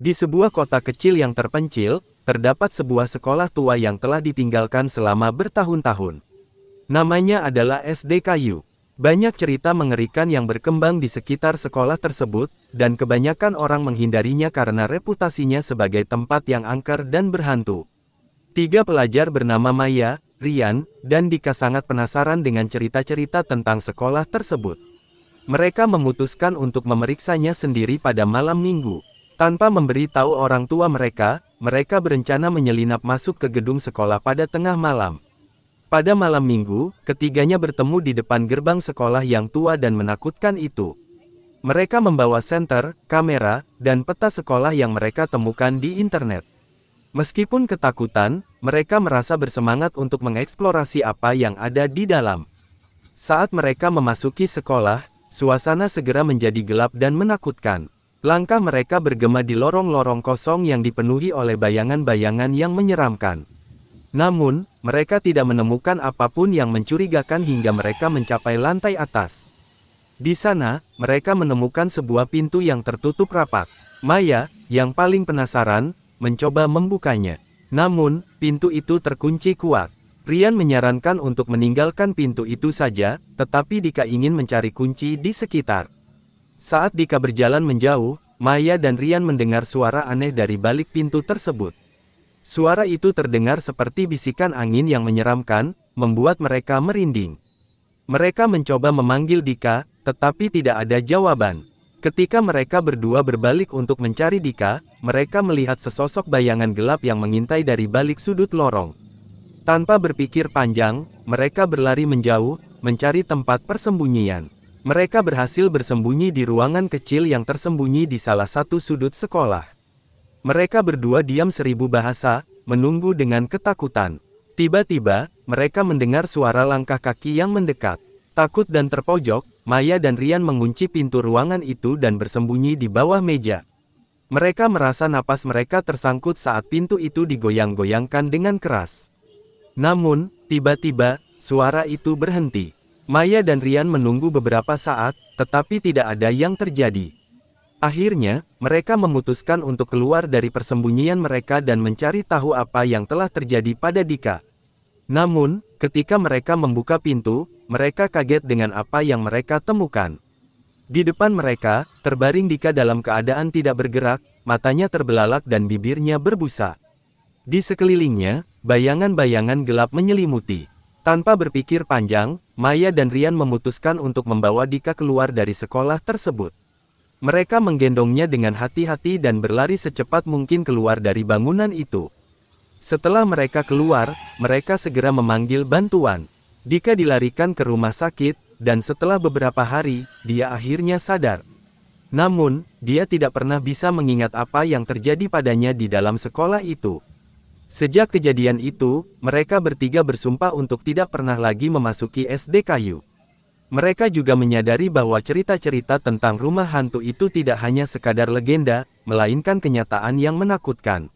Di sebuah kota kecil yang terpencil, terdapat sebuah sekolah tua yang telah ditinggalkan selama bertahun-tahun. Namanya adalah SD Kayu. Banyak cerita mengerikan yang berkembang di sekitar sekolah tersebut, dan kebanyakan orang menghindarinya karena reputasinya sebagai tempat yang angker dan berhantu. Tiga pelajar bernama Maya, Rian, dan Dika sangat penasaran dengan cerita-cerita tentang sekolah tersebut. Mereka memutuskan untuk memeriksanya sendiri pada malam minggu. Tanpa memberi tahu orang tua mereka, mereka berencana menyelinap masuk ke gedung sekolah pada tengah malam. Pada malam minggu, ketiganya bertemu di depan gerbang sekolah yang tua dan menakutkan itu. Mereka membawa senter, kamera, dan peta sekolah yang mereka temukan di internet. Meskipun ketakutan, mereka merasa bersemangat untuk mengeksplorasi apa yang ada di dalam. Saat mereka memasuki sekolah, suasana segera menjadi gelap dan menakutkan. Langkah mereka bergema di lorong-lorong kosong yang dipenuhi oleh bayangan-bayangan yang menyeramkan. Namun, mereka tidak menemukan apapun yang mencurigakan hingga mereka mencapai lantai atas. Di sana, mereka menemukan sebuah pintu yang tertutup rapat. Maya, yang paling penasaran, mencoba membukanya. Namun, pintu itu terkunci kuat. Rian menyarankan untuk meninggalkan pintu itu saja, tetapi Dika ingin mencari kunci di sekitar. Saat Dika berjalan menjauh, Maya dan Rian mendengar suara aneh dari balik pintu tersebut. Suara itu terdengar seperti bisikan angin yang menyeramkan, membuat mereka merinding. Mereka mencoba memanggil Dika, tetapi tidak ada jawaban. Ketika mereka berdua berbalik untuk mencari Dika, mereka melihat sesosok bayangan gelap yang mengintai dari balik sudut lorong. Tanpa berpikir panjang, mereka berlari menjauh, mencari tempat persembunyian. Mereka berhasil bersembunyi di ruangan kecil yang tersembunyi di salah satu sudut sekolah. Mereka berdua diam 1000 bahasa, menunggu dengan ketakutan. Tiba-tiba, mereka mendengar suara langkah kaki yang mendekat. Takut dan terpojok, Maya dan Rian mengunci pintu ruangan itu dan bersembunyi di bawah meja. Mereka merasa napas mereka tersangkut saat pintu itu digoyang-goyangkan dengan keras. Namun, tiba-tiba, suara itu berhenti. Maya dan Rian menunggu beberapa saat, tetapi tidak ada yang terjadi. Akhirnya, mereka memutuskan untuk keluar dari persembunyian mereka dan mencari tahu apa yang telah terjadi pada Dika. Namun, ketika mereka membuka pintu, mereka kaget dengan apa yang mereka temukan. Di depan mereka, terbaring Dika dalam keadaan tidak bergerak, matanya terbelalak dan bibirnya berbusa. Di sekelilingnya, bayangan-bayangan gelap menyelimuti. Tanpa berpikir panjang, Maya dan Rian memutuskan untuk membawa Dika keluar dari sekolah tersebut. Mereka menggendongnya dengan hati-hati dan berlari secepat mungkin keluar dari bangunan itu. Setelah mereka keluar, mereka segera memanggil bantuan. Dika dilarikan ke rumah sakit, dan setelah beberapa hari, dia akhirnya sadar. Namun, dia tidak pernah bisa mengingat apa yang terjadi padanya di dalam sekolah itu. Sejak kejadian itu, mereka bertiga bersumpah untuk tidak pernah lagi memasuki SD Kayu. Mereka juga menyadari bahwa cerita-cerita tentang rumah hantu itu tidak hanya sekadar legenda, melainkan kenyataan yang menakutkan.